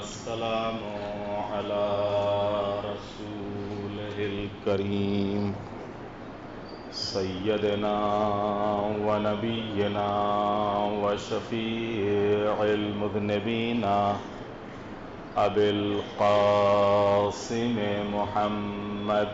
والسلام على رسوله الكريم سيدنا ونبينا وشفيع المذنبين أبي القاسم محمد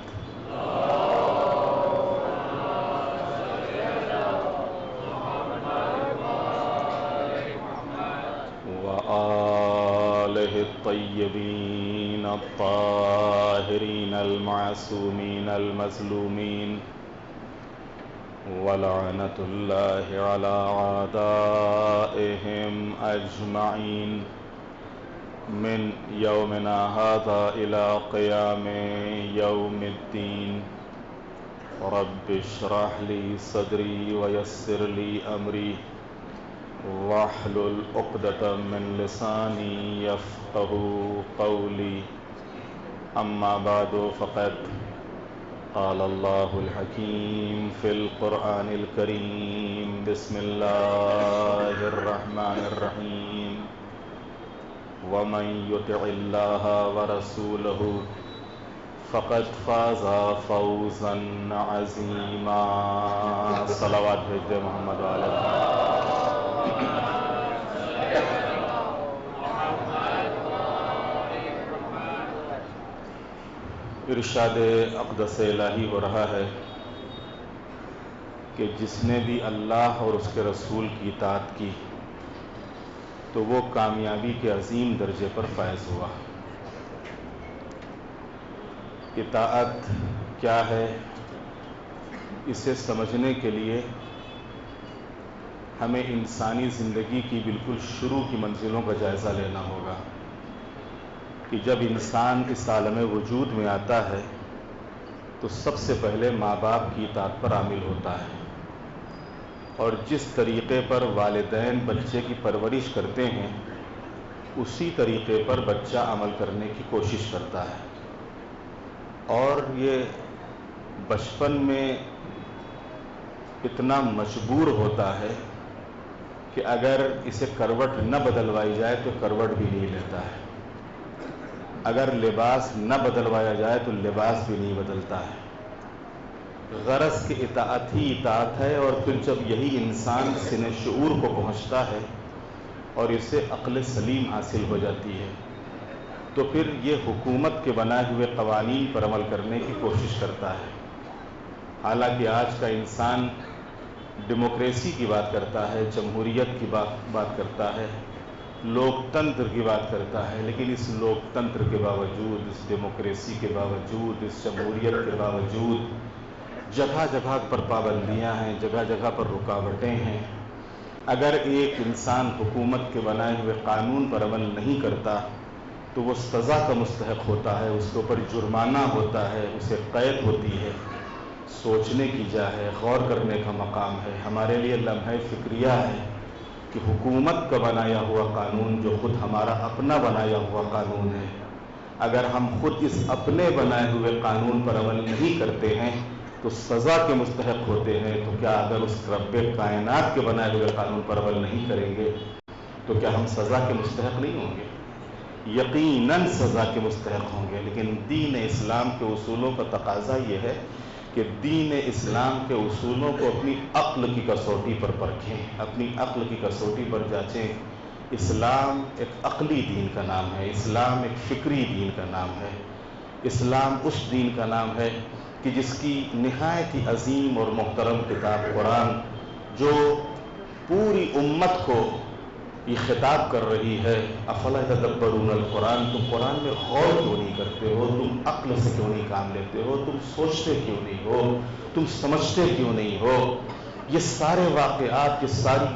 وآله الطيبين الطاهرين المعصومين المظلومين ولعنة الله على أعدائهم أجمعين من يومنا هذا إلى قيام يوم الدين. رب اشرح لي صدري ويسر لي أمري واحلل عقدة من لساني يفقهوا قولي. أما بعد فقد قال الله الحكيم في القرآن الكريم. بسم الله الرحمن الرحيم. ومن يطع الله ورسوله فقد فاز فوزا عظيما. صلوات بھیجتے محمد وعلیہ ارشاد اقدس الہی ہو رہا ہے کہ جس نے بھی اللہ اور اس کے رسول کی اطاعت کی تو وہ کامیابی کے عظیم درجے پر فائز ہوا. اطاعت کیا ہے، اسے سمجھنے کے لیے ہمیں انسانی زندگی کی بالکل شروع کی منزلوں کا جائزہ لینا ہوگا کہ جب انسان اس عالم وجود میں آتا ہے تو سب سے پہلے ماں باپ کی اطاعت پر عامل ہوتا ہے، اور جس طریقے پر والدین بچے کی پرورش کرتے ہیں اسی طریقے پر بچہ عمل کرنے کی کوشش کرتا ہے. اور یہ بچپن میں اتنا مجبور ہوتا ہے کہ اگر اسے کروٹ نہ بدلوائی جائے تو کروٹ بھی نہیں لیتا ہے، اگر لباس نہ بدلوایا جائے تو لباس بھی نہیں بدلتا ہے. غرض کی اطاعت ہی اطاعت ہے. اور پھر جب یہی انسان سن شعور کو پہنچتا ہے اور اسے عقل سلیم حاصل ہو جاتی ہے تو پھر یہ حکومت کے بنائے ہوئے قوانین پر عمل کرنے کی کوشش کرتا ہے. حالانکہ آج کا انسان ڈیموکریسی کی بات کرتا ہے، جمہوریت کی بات کرتا ہے، لوک تنتر کی بات کرتا ہے، لیکن اس لوک تنتر کے باوجود، اس ڈیموکریسی کے باوجود، اس جمہوریت کے باوجود جگہ جگہ پر پابندیاں ہیں، جگہ جگہ پر رکاوٹیں ہیں. اگر ایک انسان حکومت کے بنائے ہوئے قانون پر عمل نہیں کرتا تو وہ سزا کا مستحق ہوتا ہے، اس کے اوپر جرمانہ ہوتا ہے، اسے قید ہوتی ہے. سوچنے کی جا ہے، غور کرنے کا مقام ہے. ہمارے لیے لمحہ فکریہ ہے کہ حکومت کا بنایا ہوا قانون جو خود ہمارا اپنا بنایا ہوا قانون ہے، اگر ہم خود اس اپنے بنائے ہوئے قانون پر عمل نہیں کرتے ہیں تو سزا کے مستحق ہوتے ہیں، تو کیا اگر اس رب کائنات کے بنائے ہوئے قانون پر عمل نہیں کریں گے تو کیا ہم سزا کے مستحق نہیں ہوں گے؟ یقیناً سزا کے مستحق ہوں گے. لیکن دین اسلام کے اصولوں کا تقاضا یہ ہے کہ دین اسلام کے اصولوں کو اپنی عقل کی کسوٹی پر پرکھیں، اپنی عقل کی کسوٹی پر جانچیں. اسلام ایک عقلی دین کا نام ہے، اسلام ایک فکری دین کا نام ہے. اسلام اس دین کا نام ہے کہ جس کی نہایت ہی عظیم اور محترم کتاب قرآن جو پوری امت کو یہ خطاب کر رہی ہے، افلا یتدبرون القرآن، تم قرآن میں غور کیوں نہیں کرتے ہو؟ تم عقل سے کیوں نہیں کام لیتے ہو؟ تم سوچتے کیوں نہیں ہو؟ تم سمجھتے کیوں نہیں ہو؟ یہ سارے واقعات، یہ ساری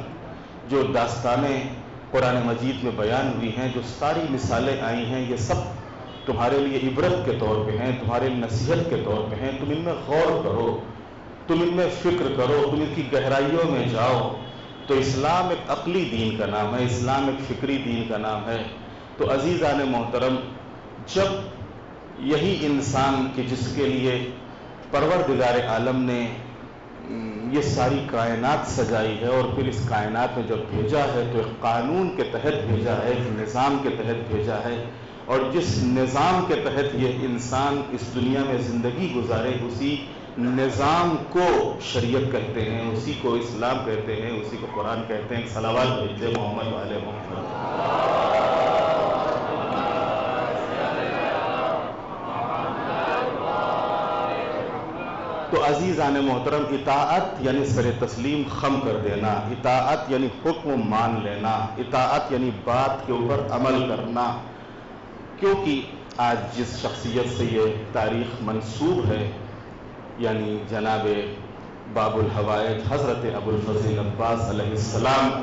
جو داستانیں قرآن مجید میں بیان ہوئی ہیں، جو ساری مثالیں آئی ہیں، یہ سب تمہارے لیے عبرت کے طور پہ ہیں، تمہارے لیے نصیحت کے طور پہ ہیں. تم ان میں غور کرو، تم ان میں فکر کرو، تم ان کی گہرائیوں میں جاؤ. تو اسلام ایک عقلی دین کا نام ہے، اسلام ایک فکری دین کا نام ہے. تو عزیزان محترم، جب یہی انسان کہ جس کے لیے پروردگار عالم نے یہ ساری کائنات سجائی ہے، اور پھر اس کائنات میں جب بھیجا ہے تو ایک قانون کے تحت بھیجا ہے، ایک نظام کے تحت بھیجا ہے، اور جس نظام کے تحت یہ انسان اس دنیا میں زندگی گزارے، اسی نظام کو شریعت کہتے ہیں، اسی کو اسلام کہتے ہیں، اسی کو قرآن کہتے ہیں۔ صلوات بھیجے محمد والے محمد۔ تو عزیزان محترم، اطاعت یعنی سر تسلیم خم کر دینا، اطاعت یعنی حکم مان لینا، اطاعت یعنی بات کے اوپر عمل کرنا۔ کیونکہ آج جس شخصیت سے یہ تاریخ منسوب ہے، یعنی جناب باب الحوائج حضرت ابو الفضل عباس علیہ السلام،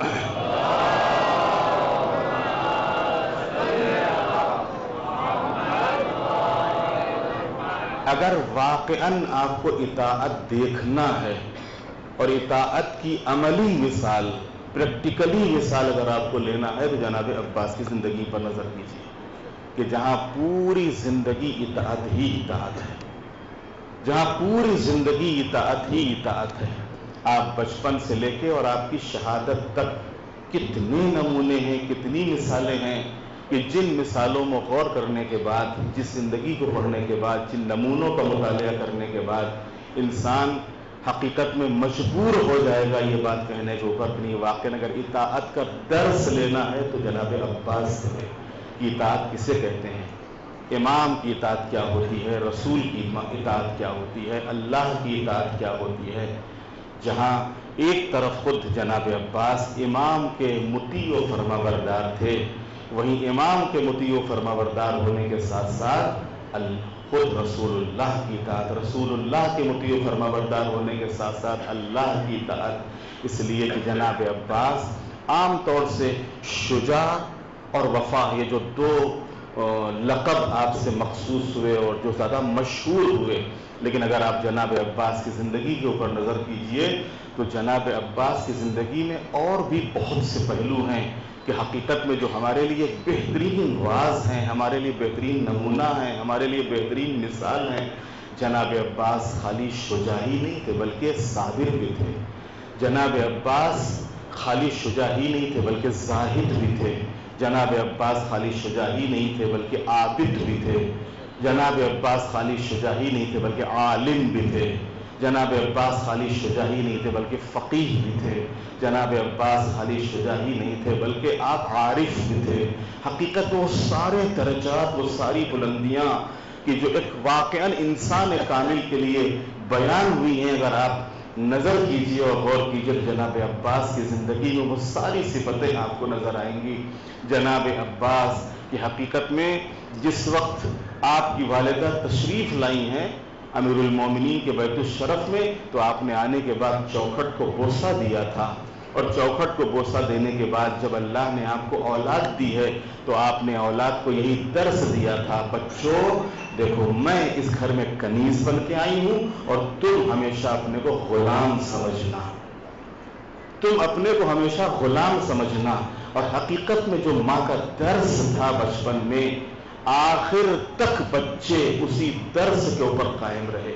اگر واقعاً آپ کو اطاعت دیکھنا ہے اور اطاعت کی عملی مثال، پریکٹیکلی مثال اگر آپ کو لینا ہے، تو جناب عباس کی زندگی پر نظر کیجیے کہ جہاں پوری زندگی اطاعت ہی اطاعت ہے، جہاں پوری زندگی اطاعت ہی اطاعت ہے۔ آپ بچپن سے لے کے اور آپ کی شہادت تک کتنے نمونے ہیں، کتنی مثالیں ہیں کہ جن مثالوں میں غور کرنے کے بعد، جس زندگی کو پڑھنے کے بعد، جن نمونوں کا مطالعہ کرنے کے بعد انسان حقیقت میں مجبور ہو جائے گا یہ بات کہنے کے اوپر کہ واقعاً اگر اطاعت کا درس لینا ہے تو جناب عباس سے کہ اطاعت کسے کہتے ہیں، امام کی اطاعت کیا ہوتی ہے، رسول کی اطاعت کیا ہوتی ہے، اللہ کی اطاعت کیا ہوتی ہے۔ جہاں ایک طرف خود جناب عباس امام کے مطیع و فرما بردار تھے، وہیں امام کے مطیع و فرما بردار ہونے کے ساتھ ساتھ خود رسول اللہ کی اطاعت، رسول اللہ کے مطیع و فرما بردار ہونے کے ساتھ ساتھ اللہ کی اطاعت، اس لیے کہ جناب عباس عام طور سے شجاع اور وفا، یہ جو دو لقب آپ سے مخصوص ہوئے اور جو زیادہ مشہور ہوئے، لیکن اگر آپ جناب عباس کی زندگی کے اوپر نظر کیجئے تو جناب عباس کی زندگی میں اور بھی بہت سے پہلو ہیں کہ حقیقت میں جو ہمارے لیے بہترین واعظ ہیں، ہمارے لیے بہترین نمونہ ہیں، ہمارے لیے بہترین مثال ہیں۔ جناب عباس خالی شجاع ہی نہیں تھے بلکہ صابر بھی تھے۔ جناب عباس خالی شجاع ہی نہیں تھے بلکہ زاہد بھی تھے۔ جناب عباس خالی شجاع ہی نہیں تھے بلکہ عابد بھی تھے۔ جناب عباس خالی شجاع ہی نہیں تھے بلکہ عالم بھی تھے۔ جناب عباس خالی شجاع ہی نہیں تھے بلکہ فقیہ بھی تھے۔ جناب عباس خالی شجاع ہی نہیں تھے بلکہ آپ عارف بھی تھے۔ حقیقت وہ سارے درجات، وہ ساری بلندیاں کہ جو ایک واقعاً انسان کامل کے لیے بیان ہوئی ہیں، اگر آپ نظر کیجئے اور غور کیجئے تو جناب عباس کی زندگی میں وہ ساری صفتیں آپ کو نظر آئیں گی۔ جناب عباس کی حقیقت میں جس وقت آپ کی والدہ تشریف لائی ہیں امیر المومنین کے بیت الشرف میں، تو آپ نے آنے کے بعد چوکھٹ کو بوسہ دیا تھا، اور چوکھٹ کو بوسہ دینے کے بعد جب اللہ نے آپ کو اولاد دی ہے تو آپ نے اولاد کو یہی درس دیا تھا، بچوں دیکھو میں اس گھر میں کنیز بن کے آئی ہوں اور تم ہمیشہ اپنے کو غلام سمجھنا، تم اپنے کو ہمیشہ غلام سمجھنا۔ اور حقیقت میں جو ماں کا درس تھا بچپن میں، آخر تک بچے اسی درس کے اوپر قائم رہے،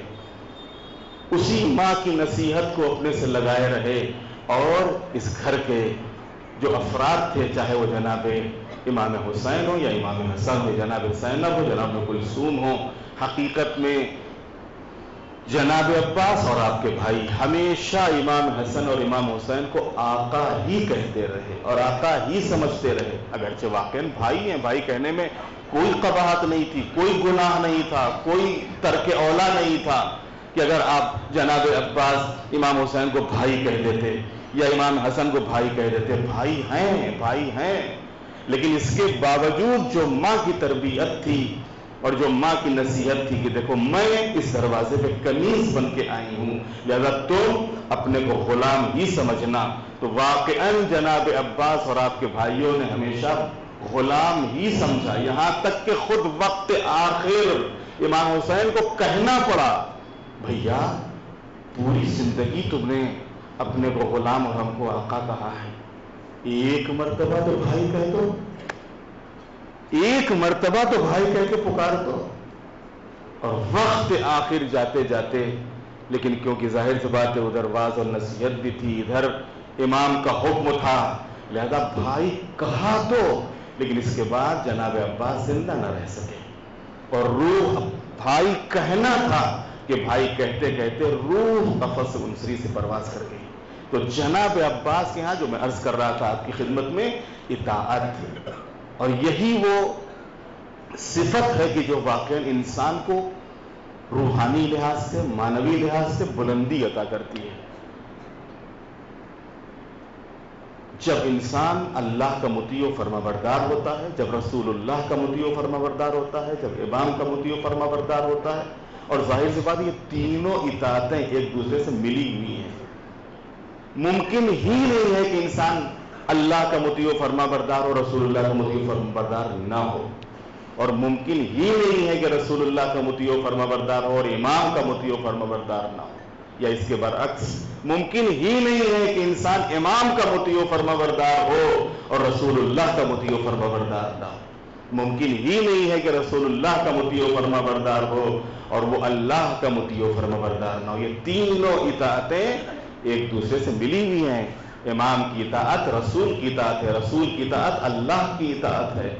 اسی ماں کی نصیحت کو اپنے سے لگائے رہے، اور اس گھر کے جو افراد تھے، چاہے وہ جناب امام حسین ہو یا امام حسن ہو، جناب زینب ہو، جناب کلثوم ہو، حقیقت میں جناب عباس اور آپ کے بھائی ہمیشہ امام حسن اور امام حسین کو آقا ہی کہتے رہے اور آقا ہی سمجھتے رہے، اگرچہ واقعاً بھائی ہیں، بھائی کہنے میں کوئی قباحت نہیں تھی، کوئی گناہ نہیں تھا، کوئی ترک اولا نہیں تھا کہ اگر آپ جناب عباس امام حسین کو بھائی کہہ دیتے یا امام حسن کو بھائی کہہ دیتے، بھائی ہیں، بھائی ہیں، لیکن اس کے باوجود جو ماں کی تربیت تھی اور جو ماں کی نصیحت تھی کہ دیکھو میں اس دروازے پہ کنیز بن کے آئی ہوں، لہذا تم اپنے کو غلام ہی سمجھنا، تو واقعاً جناب عباس اور آپ کے بھائیوں نے ہمیشہ غلام ہی سمجھا، یہاں تک کہ خود وقت آخر امام حسین کو کہنا پڑا، بھیا پوری زندگی تم نے اپنے کو غلام اور ہم کو آقا کہا ہے، ایک مرتبہ تو بھائی کہہ دو، ایک مرتبہ تو بھائی کہہ کے پکار دو۔ اور وقت آخر جاتے جاتے لیکن کیونکہ ظاہر سی بات ہے ادھر واز اور نصیحت بھی تھی، ادھر امام کا حکم تھا، لہذا بھائی کہا تو، لیکن اس کے بعد جناب عباس زندہ نہ رہ سکے، اور روح بھائی کہنا تھا کہ بھائی کہتے کہتے روح قفص انصری سے پرواز کر گئی۔ تو جناب عباس کے ہاں جو میں عرض کر رہا تھا آپ کی خدمت میں، اطاعت، اور یہی وہ صفت ہے کہ جو واقعاً انسان کو روحانی لحاظ سے، معنوی لحاظ سے بلندی عطا کرتی ہے۔ جب انسان اللہ کا مطیع و فرما بردار ہوتا ہے، جب رسول اللہ کا مطیع و فرما بردار ہوتا ہے، جب امام کا مطیع و فرما بردار ہوتا ہے، اور ظاہر سی بات یہ تینوں اطاعتیں ایک دوسرے سے ملی ہوئی ہیں۔ ممکن ہی نہیں ہے کہ انسان اللہ کا مطیع و فرما بردار اور رسول اللہ کا مطیع و فرما بردار نہ ہو، اور ممکن ہی نہیں ہے کہ رسول اللہ کا مطیع و فرما بردار ہو اور امام کا مطیع و فرما بردار نہ ہو، یا اس کے برعکس ممکن ہی نہیں ہے کہ انسان امام کا مطیع و فرما بردار ہو اور رسول اللہ کا مطیع و فرما بردار نہ ہو، ممکن ہی نہیں ہے کہ رسول اللہ کا مطیع و فرما بردار ہو اور وہ اللہ کا مطیع و فرما بردار نہ ہو۔ یہ تینوں اطاعتیں ایک دوسرے سے ملی ہوئی ہیں۔ امام کی اطاعت رسول کی اطاعت ہے، رسول کی اطاعت اللہ کی اطاعت ہے۔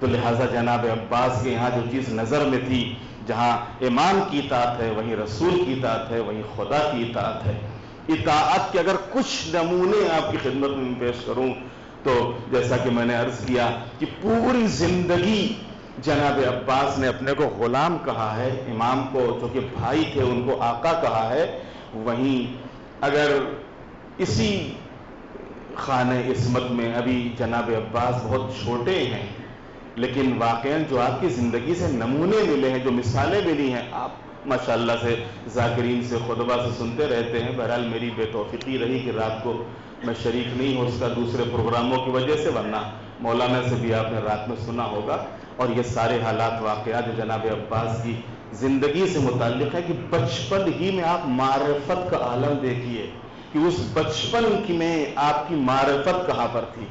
تو لہٰذا جناب عباس کے یہاں جو چیز نظر میں تھی، جہاں امام کی اطاعت ہے وہیں رسول کی اطاعت ہے، وہیں خدا کی اطاعت ہے۔ اطاعت کے اگر کچھ نمونے آپ کی خدمت میں پیش کروں تو جیسا کہ میں نے عرض کیا کہ پوری زندگی جناب عباس نے اپنے کو غلام کہا ہے، امام کو جو کہ بھائی تھے ان کو آقا کہا ہے۔ وہیں اگر اسی خانہ عصمت میں ابھی جناب عباس بہت چھوٹے ہیں، لیکن واقعاً جو آپ کی زندگی سے نمونے ملے ہیں، جو مثالیں ملی ہیں، آپ ماشاءاللہ سے ذاکرین سے خطبہ سے سنتے رہتے ہیں۔ بہرحال میری بے توفیقی رہی کہ رات کو میں شریک نہیں ہو سکا دوسرے پروگراموں کی وجہ سے، ورنہ مولانا سے بھی آپ نے رات میں سنا ہوگا۔ اور یہ سارے حالات واقعات جو جناب عباس کی زندگی سے متعلق ہے کہ بچپن ہی میں آپ معرفت کا عالم دیکھیے کہ اس بچپن کی میں آپ کی معرفت کہاں پر تھی،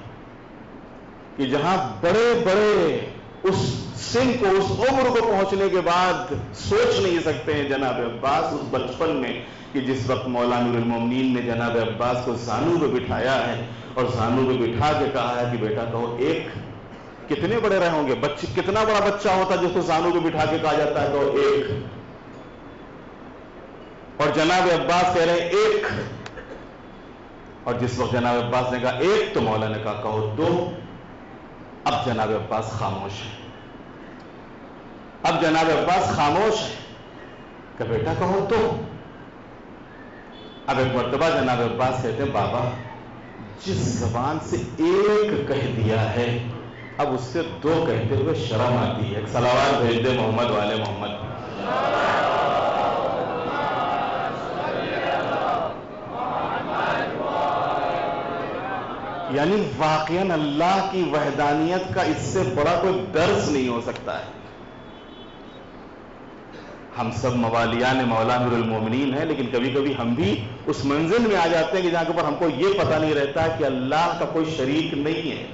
کہ جہاں بڑے بڑے اس سن کو، اس عمر کو پہنچنے کے بعد سوچ نہیں سکتے ہیں جناب عباس اس بچپن میں، کہ جس وقت مولا نور المومنین نے جناب عباس کو زانو پہ بٹھایا ہے اور زانو پہ بٹھا کے کہا ہے کہ بیٹا کہو ایک، کتنے بڑے رہے ہوں گے بچے، کتنا بڑا بچہ ہوتا جس کو زانو پہ بٹھا کے کہا جاتا ہے کہو ایک، اور جناب عباس کہہ رہے ہیں ایک، اور جس وقت جناب عباس نے کہا ایک تو مولا نے کہا کہو دو۔ اب جناب عباس خاموش ہے، اب جناب عباس خاموش ہے کہ بیٹا کہو دو۔ اب ایک مرتبہ جناب عباس کہتے ہیں بابا جس زبان سے ایک کہہ دیا ہے اب اس سے دو کہتے ہوئے شرم آتی ہے۔ ایک صلوات بھیج دے محمد والے محمد۔ یعنی واقعاً اللہ کی وحدانیت کا اس سے بڑا کوئی درس نہیں ہو سکتا ہے۔ ہم سب موالیان مولا نور المومنین ہیں، لیکن کبھی کبھی ہم بھی اس منزل میں آ جاتے ہیں کہ جہاں پر ہم کو یہ پتہ نہیں رہتا کہ اللہ کا کوئی شریک نہیں ہے،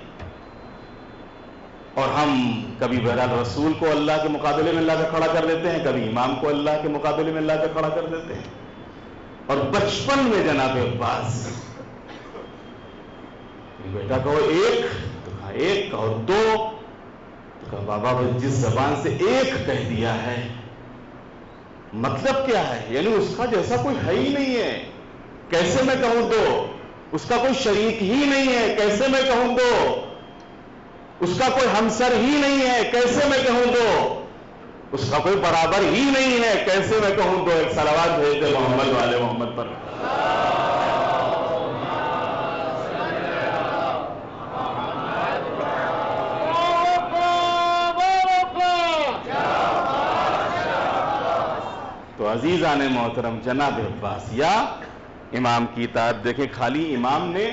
اور ہم کبھی بہرحال رسول کو اللہ کے مقابلے میں لا کے کھڑا کر دیتے ہیں، کبھی امام کو اللہ کے مقابلے میں لا کے کھڑا کر دیتے ہیں۔ اور بچپن میں جناب عباس بیٹا کہو ایک تو کہا ایک، کہو دو تو کہا بابا جس زبان سے ایک کہہ دیا ہے مطلب کیا ہے؟ یعنی اس کا جیسا کوئی ہے ہی نہیں ہے، کیسے میں کہوں دو؟ اس کا کوئی شریک ہی نہیں ہے، کیسے میں کہوں دو؟ اس کا کوئی ہمسر ہی نہیں ہے، کیسے میں کہوں دو؟ اس کا کوئی برابر ہی نہیں ہے، کیسے میں کہوں دو؟ ایک صلوات بھیج دے محمد والے محمد پر۔ تو عزیزان محترم جناب عباس یا امام کی اطاعت دیکھیں، خالی امام نے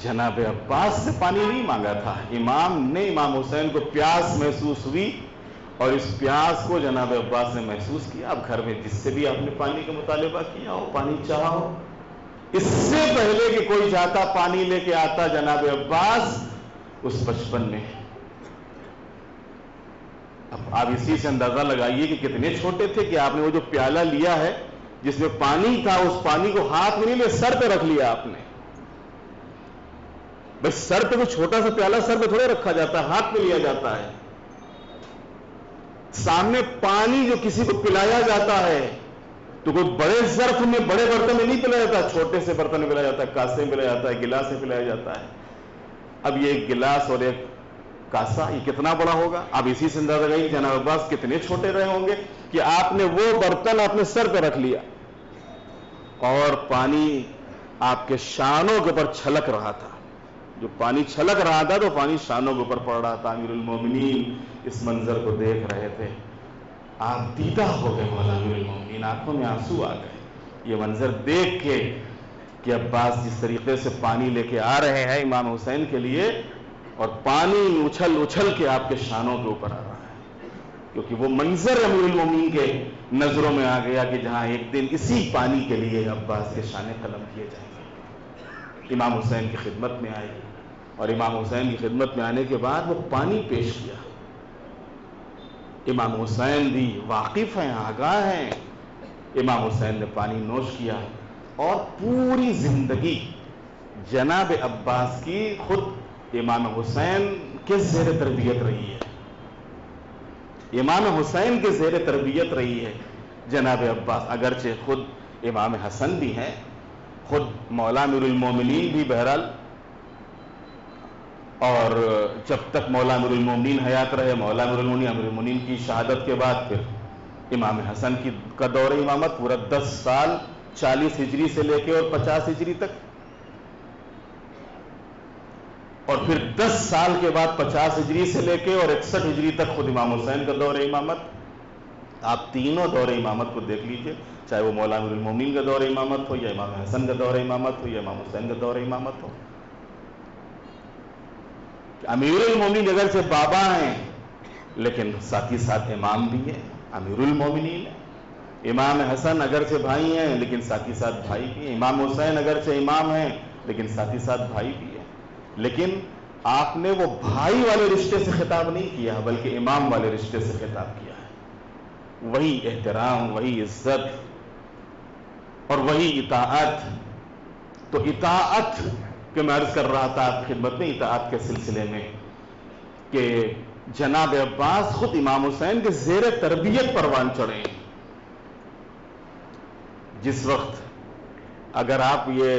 جناب عباس سے پانی نہیں مانگا تھا، امام نے امام حسین کو پیاس محسوس ہوئی اور اس پیاس کو جناب عباس نے محسوس کیا۔ اب گھر میں جس سے بھی آپ نے پانی کا مطالبہ کیا ہو، پانی چاہا ہو، اس سے پہلے کہ کوئی جاتا پانی لے کے آتا جناب عباس اس بچپن میں۔ اب آپ اسی سے اندازہ لگائیے کہ کتنے چھوٹے تھے کہ آپ نے وہ جو پیالہ لیا ہے جس میں پانی تھا اس پانی کو ہاتھ میں نہیں لے سر پہ رکھ لیا آپ نے. بس سر پہ کوئی چھوٹا سا پیالہ سر پہ تھوڑے رکھا جاتا ہے, ہاتھ میں لیا جاتا ہے. سامنے پانی جو کسی کو پلایا جاتا ہے تو کوئی بڑے ظرف میں بڑے برتن میں نہیں پلایا جاتا, چھوٹے سے برتن میں پلایا جاتا ہے, کاسے میں پلایا جاتا ہے, گلاس میں پلایا جاتا ہے. اب یہ ایک گلاس اور ایک کاسا یہ کتنا بڑا ہوگا؟ آپ اسی سے اندازہ لگائیے جناب عباس کتنے چھوٹے رہے ہوں گے کہ آپ نے وہ برتن اپنے سر پہ رکھ لیا اور پانی آپ کے شانوں کے اوپر چھلک رہا تھا. جو پانی چھلک رہا تھا تو پانی شانوں کے اوپر پڑ رہا تھا. امیر المومنین اس منظر کو دیکھ رہے تھے. آپ دیدہ ہو گئے مولا امیر المومنین, آنکھوں میں آنسو آ گئے یہ منظر دیکھ کے کہ عباس جس طریقے سے پانی لے کے آ رہے ہیں امام حسین کے لیے, اور پانی اچھل اچھل کے آپ کے شانوں کے اوپر آ رہا ہے, کیونکہ وہ منظر امیر المومنین کے نظروں میں آ گیا کہ جہاں ایک دن اسی پانی کے لیے عباس کے شانے قلم کیے جائیں گے. امام حسین کی خدمت میں آئے اور امام حسین کی خدمت میں آنے کے بعد وہ پانی پیش کیا. امام حسین بھی واقف ہیں, آگاہ ہیں. امام حسین نے پانی نوش کیا اور پوری زندگی جناب عباس کی خود امام حسین کے زیر تربیت رہی ہے. امام حسین کے زیر تربیت رہی ہے جناب عباس. اگرچہ خود امام حسن بھی ہیں, خود مولا امیر المومنین بھی بہرحال, اور جب تک مولا امیر المومنین حیات رہے مولا امیر المومنین کی شہادت کے بعد پھر امام حسن کا دور امامت پورا 10 سال 40 ہجری سے لے کے اور 50 ہجری تک, اور پھر 10 سال کے بعد 50 ہجری سے لے کے اور 61 ہجری تک خود امام حسین کا دور امامت. آپ تینوں دور امامت کو دیکھ لیجئے, چاہے وہ مولا امیر المومنین کا دور امامت ہو یا امام حسن کا دور امامت ہو یا امام حسین کا دور امامت ہو. امیر المومنین اگر سے بابا ہیں لیکن ساتھ ہی ساتھ امام بھی ہیں, امیر المومنین ہیں. امام حسن اگر سے بھائی ہیں لیکن ساتھ ہی ساتھ بھائی بھی ہیں. امام حسین اگر سے امام ہیں لیکن ساتھ ہی ساتھ بھائی بھی ہیں. لیکن آپ نے وہ بھائی والے رشتے سے خطاب نہیں کیا بلکہ امام والے رشتے سے خطاب کیا ہے. وہی احترام, وہی عزت اور وہی اطاعت. تو اطاعت کہ میں عرض کر رہا تھا آپ کی خدمت میں اطاعت کے سلسلے میں کہ جناب عباس خود امام حسین کے زیر تربیت پروان چڑھے ہیں. جس وقت اگر آپ یہ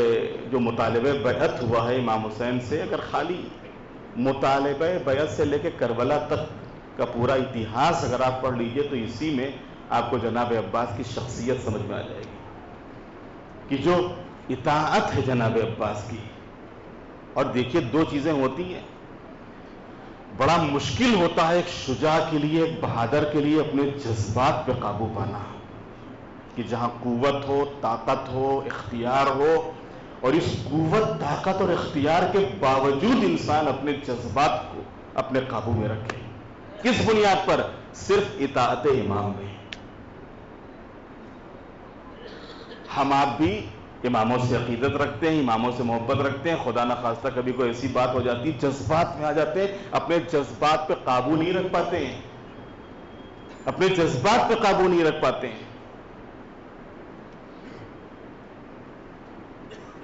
جو مطالبہ بیعت ہوا ہے امام حسین سے, اگر خالی مطالبہ بیعت سے لے کے کربلا تک کا پورا اتہاس اگر آپ پڑھ لیجئے تو اسی میں آپ کو جناب عباس کی شخصیت سمجھ میں آ جائے گی کہ جو اطاعت ہے جناب عباس کی. اور دیکھیے دو چیزیں ہوتی ہیں, بڑا مشکل ہوتا ہے ایک شجاع کے لیے, ایک بہادر کے لیے اپنے جذبات پہ قابو پانا, کہ جہاں قوت ہو, طاقت ہو, اختیار ہو, اور اس قوت طاقت اور اختیار کے باوجود انسان اپنے جذبات کو اپنے قابو میں رکھے. کس بنیاد پر؟ صرف اطاعت امام میں. ہم آپ بھی اماموں سے عقیدت رکھتے ہیں, اماموں سے محبت رکھتے ہیں, خدا نخواستہ کبھی کوئی ایسی بات ہو جاتی ہے جذبات میں آ جاتے ہیں, اپنے جذبات پہ قابو نہیں رکھ پاتے ہیں, اپنے جذبات پہ قابو نہیں رکھ پاتے ہیں.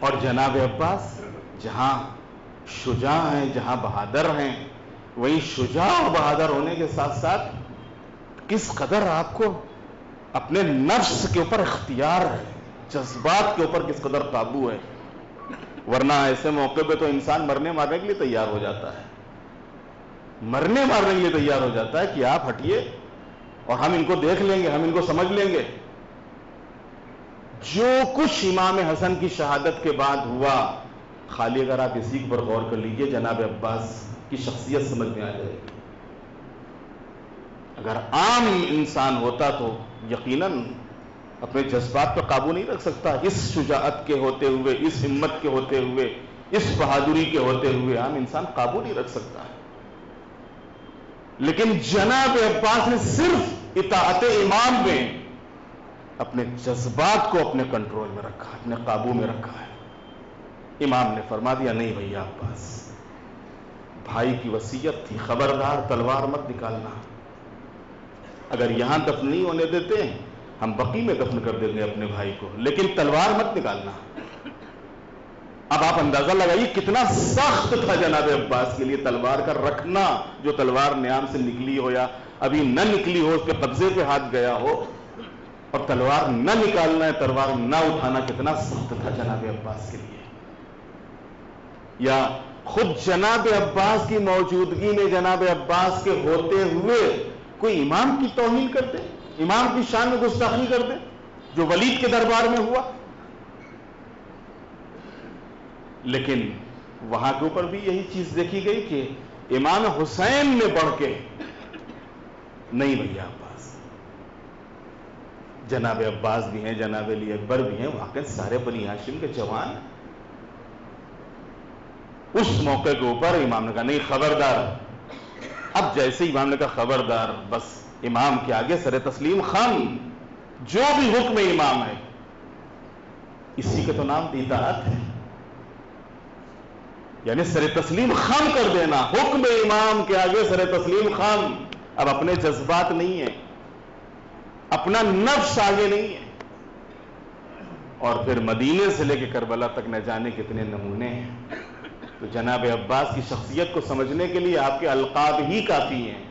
اور جناب عباس جہاں شجاع ہیں, جہاں بہادر ہیں, وہی شجاع اور بہادر ہونے کے ساتھ ساتھ کس قدر آپ کو اپنے نفس کے اوپر اختیار ہے, جذبات کے اوپر کس قدر قابو ہے. ورنہ ایسے موقع پہ تو انسان مرنے مارنے کے لیے تیار ہو جاتا ہے, مرنے مارنے کے لیے تیار ہو جاتا ہے کہ آپ ہٹیے اور ہم ان کو دیکھ لیں گے, ہم ان کو سمجھ لیں گے. جو کچھ امام حسن کی شہادت کے بعد ہوا, خالی اگر آپ اسی پر غور کر لیجئے جناب عباس کی شخصیت سمجھ میں آ جائے گی. اگر عام انسان ہوتا تو یقیناً اپنے جذبات پر قابو نہیں رکھ سکتا. اس شجاعت کے ہوتے ہوئے, اس ہمت کے ہوتے ہوئے, اس بہادری کے ہوتے ہوئے عام انسان قابو نہیں رکھ سکتا. لیکن جناب عباس نے صرف اطاعت امام میں اپنے جذبات کو اپنے کنٹرول میں رکھا, اپنے قابو میں رکھا ہے. امام نے فرما دیا نہیں بھیا عباس, بھائی کی وصیت تھی, خبردار تلوار مت نکالنا. اگر یہاں دفن نہیں ہونے دیتے ہم بقی میں دفن کر دیں گے اپنے بھائی کو، لیکن تلوار مت نکالنا۔ اب آپ اندازہ لگائیے کتنا سخت تھا جناب عباس کے لیے تلوار کا رکھنا، جو تلوار نیام سے نکلی ہو یا ابھی نہ نکلی ہو، اس کے قبضے پہ ہاتھ گیا ہو، اور تلوار نہ نکالنا ہے، تلوار نہ اٹھانا کتنا سخت تھا جناب عباس کے لیے۔ یا خود جناب عباس کی موجودگی میں، جناب عباس کے ہوتے ہوئے کوئی امام کی توہین کر دے، امام کی شان میں گستاخی کر دے، جو ولید کے دربار میں ہوا۔ لیکن وہاں کے اوپر بھی یہی چیز دیکھی گئی کہ امام حسین میں بڑھ کے نہیں بھیا عباس، جناب عباس بھی ہیں، جناب علی اکبر بھی ہیں، واقعی سارے بنی ہاشم کے جوان ہیں۔ اس موقع کے اوپر امام نے کہا نہیں خبردار۔ اب جیسے امام نے کہا خبردار، بس امام کے آگے سر تسلیم خم، جو بھی حکم امام ہے، اسی کا تو نام اطاعت ہے، یعنی سر تسلیم خم کر دینا، حکم امام کے آگے سر تسلیم خم۔ اب اپنے جذبات نہیں ہیں، اپنا نفس آگے نہیں ہے۔ اور پھر مدینے سے لے کے کربلا تک نہ جانے کتنے نمونے ہیں۔ تو جناب عباس کی شخصیت کو سمجھنے کے لیے آپ کے القاب ہی کافی ہیں۔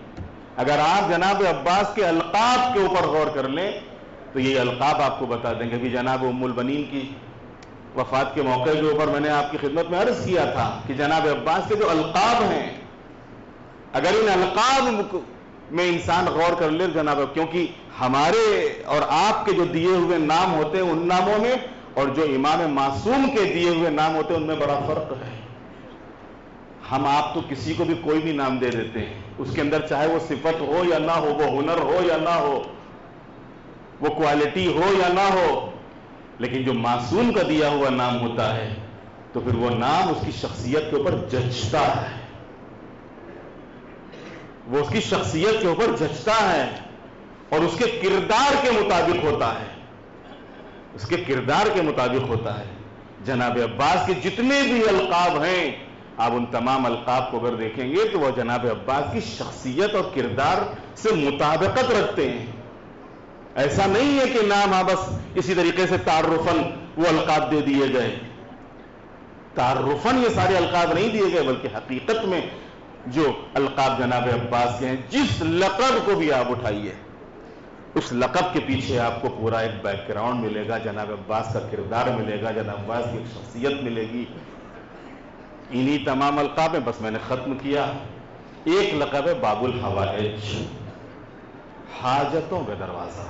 اگر آپ جناب عباس کے القاب کے اوپر غور کر لیں تو یہ القاب آپ کو بتا دیں گے۔ بھی جناب ام البنین کی وفات کے موقع کے اوپر میں نے آپ کی خدمت میں عرض کیا تھا کہ جناب عباس کے جو القاب ہیں، اگر ان القاب میں انسان غور کر لے جناب، کیونکہ ہمارے اور آپ کے جو دیے ہوئے نام ہوتے ہیں ان ناموں میں، اور جو امام معصوم کے دیے ہوئے نام ہوتے ہیں ان میں بڑا فرق ہے۔ ہم آپ تو کسی کو بھی کوئی بھی نام دے دیتے ہیں، اس کے اندر چاہے وہ صفت ہو یا نہ ہو، وہ ہنر ہو یا نہ ہو، وہ کوالٹی ہو یا نہ ہو، لیکن جو معصوم کا دیا ہوا نام ہوتا ہے تو پھر وہ نام اس کی شخصیت کے اوپر جچتا ہے، وہ اس کی شخصیت کے اوپر جچتا ہے اور اس کے کردار کے مطابق ہوتا ہے، اس کے کردار کے مطابق ہوتا ہے۔ جناب عباس کے جتنے بھی القاب ہیں، آپ ان تمام القاب کو اگر دیکھیں گے تو وہ جناب عباس کی شخصیت اور کردار سے مطابقت رکھتے ہیں۔ ایسا نہیں ہے کہ نام بس اسی طریقے سے تعارفاً وہ القاب دے دیے گئے، تعارفاً یہ سارے القاب نہیں دیے گئے، بلکہ حقیقت میں جو القاب جناب عباس کے ہیں، جس لقب کو بھی آپ اٹھائیے اس لقب کے پیچھے آپ کو پورا ایک بیک گراؤنڈ ملے گا، جناب عباس کا کردار ملے گا، جناب عباس کی ایک شخصیت ملے گی۔ انہی تمام القاب میں بس میں نے ختم کیا، ایک لقب ہے باب الحوائج، حاجتوں کا دروازہ۔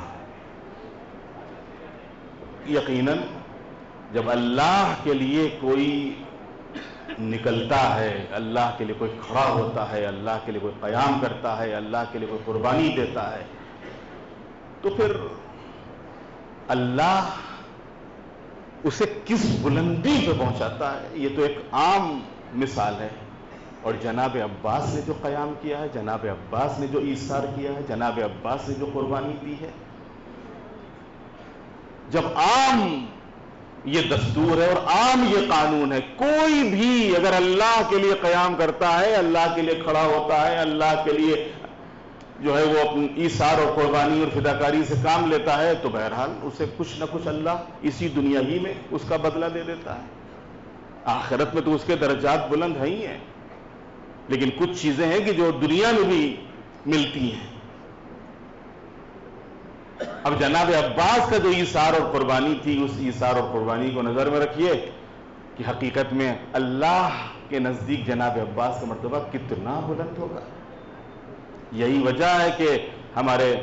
یقیناً جب اللہ کے لیے کوئی نکلتا ہے، اللہ کے لیے کوئی کھڑا ہوتا ہے، اللہ کے لیے کوئی قیام کرتا ہے، اللہ کے لیے کوئی قربانی دیتا ہے، تو پھر اللہ اسے کس بلندی پہ پہنچاتا ہے، یہ تو ایک عام مثال ہے۔ اور جناب عباس نے جو قیام کیا ہے، جناب عباس نے جو ایثار کیا ہے، جناب عباس نے جو قربانی دی ہے، جب عام یہ دستور ہے اور عام یہ قانون ہے، کوئی بھی اگر اللہ کے لیے قیام کرتا ہے، اللہ کے لیے کھڑا ہوتا ہے، اللہ کے لیے جو ہے وہ اپنی ایثار اور قربانی اور فداکاری سے کام لیتا ہے، تو بہرحال اسے کچھ نہ کچھ اللہ اسی دنیا ہی میں اس کا بدلہ دے دیتا ہے۔ آخرت میں تو اس کے درجات بلند ہیں ہی ہیں، لیکن کچھ چیزیں ہیں کہ جو دنیا میں بھی ملتی ہیں۔ اب جناب عباس کا جو ایثار اور قربانی تھی، اس ایثار اور قربانی کو نظر میں رکھیے کہ حقیقت میں اللہ کے نزدیک جناب عباس کا مرتبہ کتنا بلند ہوگا۔ یہی وجہ ہے کہ ہمارے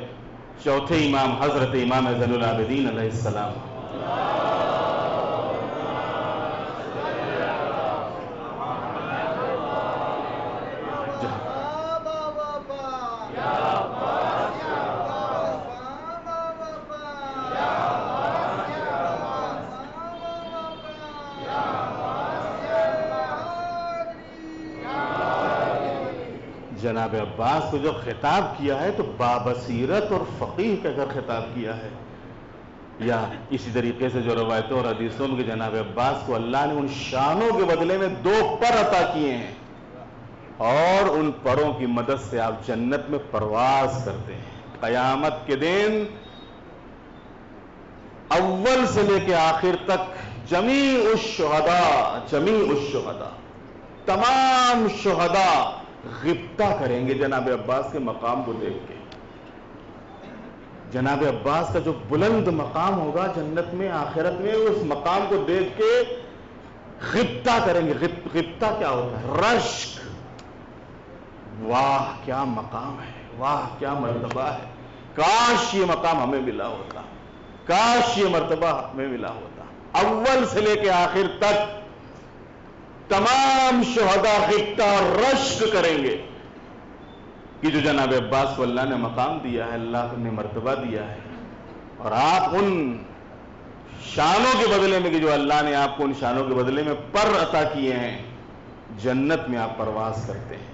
چوتھے امام حضرت امام زین العابدین علیہ السلام جناب عباس کو جو خطاب کیا ہے تو بابصیرت اور فقیہ کا اگر خطاب کیا ہے، یا اسی طریقے سے جو روایتوں اور حدیثوں میں جناب عباس کو اللہ نے ان شانوں کے بدلے میں 2 پر عطا کیے ہیں، اور ان پروں کی مدد سے آپ جنت میں پرواز کرتے ہیں۔ قیامت کے دن اول سے لے کے آخر تک جمیع الشہداء تمام شہداء غبطہ کریں گے جناب عباس کے مقام کو دیکھ کے. جناب عباس کا جو بلند مقام ہوگا جنت میں آخرت میں, اس مقام کو دیکھ کے غبطہ کریں گے. غبطہ کیا ہوتا ہے؟ رشک. واہ کیا مقام ہے, واہ کیا مرتبہ ہے, کاش یہ مقام ہمیں ملا ہوتا, کاش یہ مرتبہ ہمیں ملا ہوتا. اول سے لے کے آخر تک تمام شہداء غبطہ رشک کریں گے کہ جو جناب عباس کو اللہ نے مقام دیا ہے, اللہ نے مرتبہ دیا ہے, اور آپ ان شانوں کے بدلے میں کہ جو اللہ نے آپ کو ان شانوں کے بدلے میں پر عطا کیے ہیں, جنت میں آپ پرواز کرتے ہیں.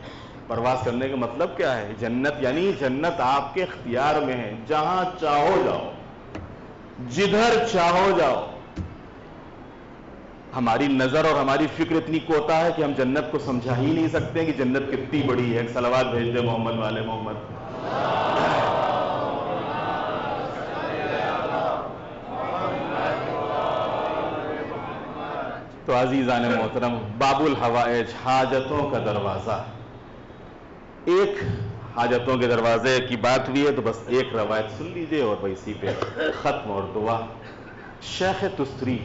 پرواز کرنے کا مطلب کیا ہے؟ جنت یعنی جنت آپ کے اختیار میں ہے, جہاں چاہو جاؤ, جدھر چاہو جاؤ. ہماری نظر اور ہماری فکر اتنی کوتا ہے کہ ہم جنت کو سمجھا ہی نہیں سکتے کہ جنت کتنی بڑی ہے. ایک صلوات بھیج دے محمد والے محمد. تو عزیزان محترم, باب الحوائج, حاجتوں کا دروازہ. ایک حاجتوں کے دروازے کی بات ہوئی ہے تو بس ایک روایت سن لیجئے اور اسی پہ ختم اور دعا. شیخ تستری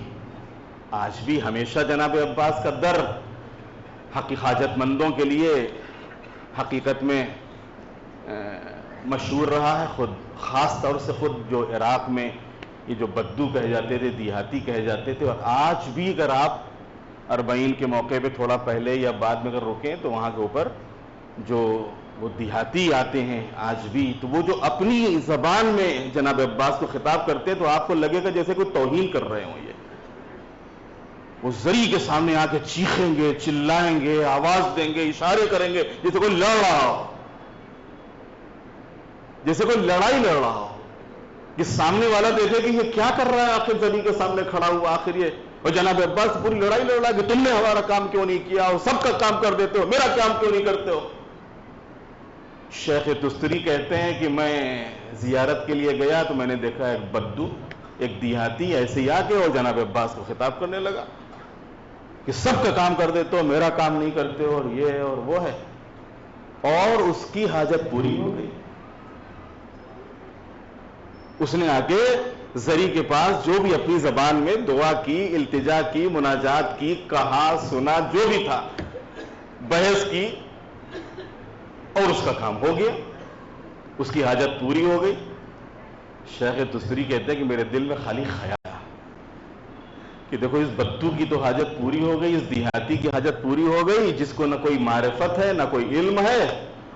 آج بھی ہمیشہ جناب عباس کا در حاجت مندوں کے لیے حقیقت میں مشہور رہا ہے. خود خاص طور سے خود جو عراق میں یہ جو بدو کہے جاتے تھے, دیہاتی کہے جاتے تھے, اور آج بھی اگر آپ اربعین کے موقع پہ تھوڑا پہلے یا بعد میں اگر رکیں تو وہاں کے اوپر جو وہ دیہاتی آتے ہیں آج بھی, تو وہ جو اپنی زبان میں جناب عباس کو خطاب کرتے ہیں تو آپ کو لگے گا جیسے کوئی توہین کر رہے ہوں. یہ وہ زری کے سامنے آ کے چیخیں گے, چلائیں گے, آواز دیں گے, اشارے کریں گے جیسے کوئی لڑ رہا ہو, جیسے کوئی لڑائی لڑ رہا ہو, کہ سامنے والا دیکھے کہ یہ کیا کر رہا ہے آخر زری کے سامنے کھڑا ہوا, آخر یہ اور جناب عباس پوری لڑائی لڑ رہا ہے کہ تم نے ہمارا کام کیوں نہیں کیا, اور سب کا کام کر دیتے ہو, میرا کام کیوں نہیں کرتے ہو. شیخ تستری کہتے ہیں کہ میں زیارت کے لیے گیا تو میں نے دیکھا ایک بدو, ایک دیہاتی ایسے ہی آ کے اور جناب عباس کو خطاب کرنے لگا کہ سب کا کام کر دیتے ہو, میرا کام نہیں کرتے ہو, اور یہ اور وہ ہے. اور اس کی حاجت پوری ہو گئی. اس نے آ کے زری کے پاس جو بھی اپنی زبان میں دعا کی, التجا کی, مناجات کی, کہا, سنا, جو بھی تھا, بحث کی, اور اس کا کام ہو گیا, اس کی حاجت پوری ہو گئی. شیخ تستری کہتے ہیں کہ میرے دل میں خالی خیال کہ دیکھو اس بدو کی تو حاجت پوری ہو گئی, اس دیہاتی کی حاجت پوری ہو گئی جس کو نہ کوئی معرفت ہے نہ کوئی علم ہے,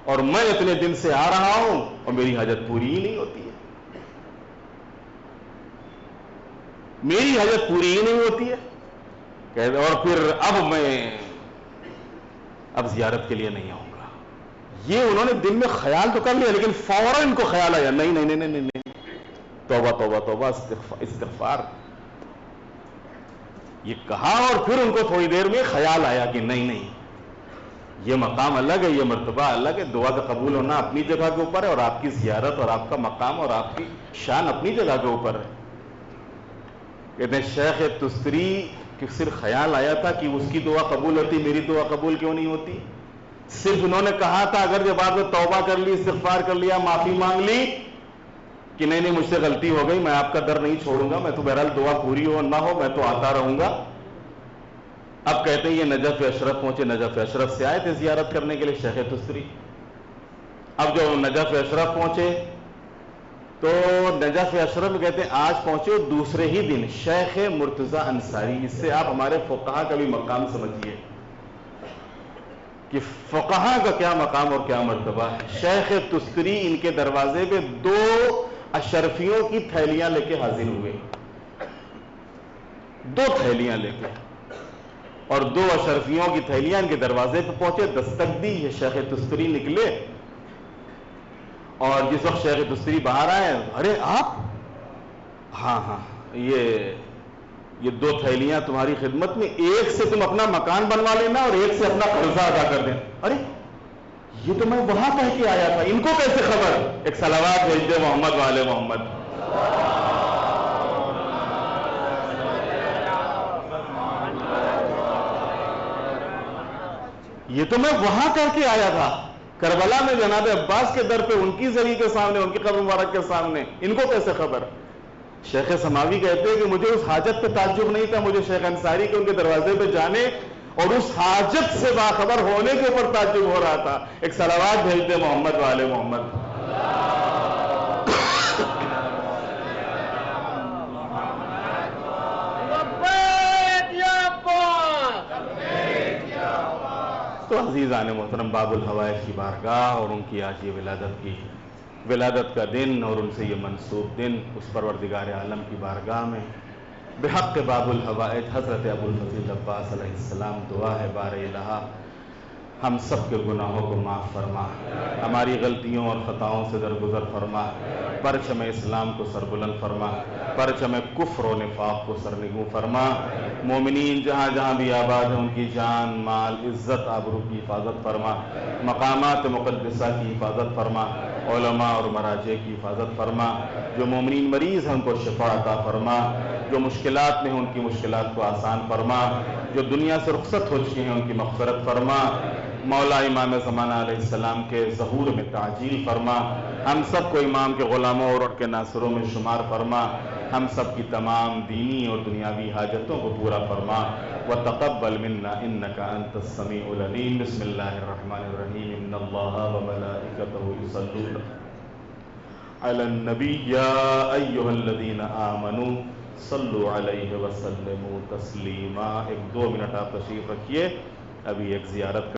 اور میں اتنے دن سے آ رہا ہوں اور میری حاجت پوری ہی نہیں ہوتی ہے, میری حاجت پوری ہی نہیں ہوتی ہے. اور پھر اب زیارت کے لیے نہیں آؤں گا. یہ انہوں نے دل میں خیال تو کر لیا, لیکن فوراً ان کو خیال آیا نہیں نہیں نہیں نہیں نہیں, توبہ توبہ توبہ, استغفار. یہ کہا اور پھر ان کو تھوڑی دیر میں خیال آیا کہ نہیں نہیں, یہ مقام الگ ہے, یہ مرتبہ الگ ہے. دعا کا قبول ہونا اپنی جگہ کے اوپر ہے, اور آپ کی زیارت اور آپ کا مقام اور آپ کی شان اپنی جگہ کے اوپر ہے. کہتے ہیں شیخ تستری کہ صرف خیال آیا تھا کہ اس کی دعا قبول ہوتی, میری دعا قبول کیوں نہیں ہوتی. صرف انہوں نے کہا تھا اگر جب بعد میں توبہ کر لی, استغفار کر لیا, معافی مانگ لی کہ نہیں نہیں مجھ سے غلطی ہو گئی, میں آپ کا در نہیں چھوڑوں گا, میں تو بہرحال دعا پوری ہو نہ ہو میں تو آتا رہوں گا. اب کہتے ہیں یہ نجف اشرف پہنچے, نجف اشرف سے آئے تھے زیارت کرنے کے لیے شیخ تستری. اب جو نجف اشرف پہنچے تو نجف اشرف کہتے ہیں آج پہنچے دوسرے ہی دن شیخ مرتضی انصاری. اس سے آپ ہمارے فقہا کا بھی مقام سمجھیے کہ فقہا کا کیا مقام اور کیا مرتبہ ہے. شیخ تستری ان کے دروازے پہ 2 اشرفیوں کی تھیلیاں لے کے حاضر ہوئے, 2 تھیلیاں لے کے, اور 2 اشرفیوں کی تھیلیاں ان کے دروازے پہ پہنچے, دستک دی, یہ شیخ تستری نکلے. اور جس وقت شیخ تستری باہر آئے, ارے آپ, ہاں ہاں یہ 2 تھیلیاں تمہاری خدمت میں, ایک سے تم اپنا مکان بنوا لینا اور ایک سے اپنا قرضہ ادا کر دینا. ارے یہ تو میں وہاں کہہ کے آیا تھا, ان کو کیسے خبر. ایک صلوات بھیج دے محمد والے محمد. یہ تو میں وہاں کر کے آیا تھا کربلا میں جناب عباس کے در پہ، ان کی زری کے سامنے، ان کی قبر مبارک کے سامنے، ان کو کیسے خبر؟ شیخ سماوی کہتے ہیں کہ مجھے اس حاجت پہ تعجب نہیں تھا، مجھے شیخ انصاری کے ان کے دروازے پہ جانے اور اس حاجت سے باخبر ہونے کے اوپر تعجب ہو رہا تھا۔ ایک صلوات بھیجتے محمد والے محمد۔ تو عزیزان محترم، باب الحوائج کی بارگاہ اور ان کی آج یہ ولادت کا دن اور ان سے یہ منسوب دن، اس پروردگار عالم کی بارگاہ میں بحق باب الحوائج حضرت ابو الفضل عباس علیہ السلام دعا ہے بار الہا ہم سب کے گناہوں کو معاف فرما، ہماری غلطیوں اور خطاؤں سے درگزر فرما، پرچم اسلام کو سربلند فرما، پرچم کفر و نفاق کو سرنگوں فرما، مومنین جہاں جہاں بھی آباد ہیں ان کی جان مال عزت آبرو کی حفاظت فرما، مقامات مقدسہ کی حفاظت فرما، علماء اور مراجع کی حفاظت فرما، جو مومنین مریض ہیں ان کو شفا عطا فرما، جو مشکلات میں ہیں ان کی مشکلات کو آسان فرما، جو دنیا سے رخصت ہو چکے ہیں ان کی مغفرت فرما، مولا امام زمانہ علیہ السلام کے ظہور میں تعجیل فرما، ہم سب کو امام کے غلاموں اور ان کے ناصروں میں شمار فرما، ہم سب کی تمام دینی اور دنیاوی حاجتوں کو پورا فرما، وتقبل منا انك انت السميع العليم۔ بسم اللہ الرحمن الرحیم، ان اللہ وملائکتہ یصلون علی النبی یا ایھا الذین آمنوا صلوا علیہ وسلموا تسلیما۔ ایک 2 منٹ آپ تشریف رکھیے، ابھی ایک زیارت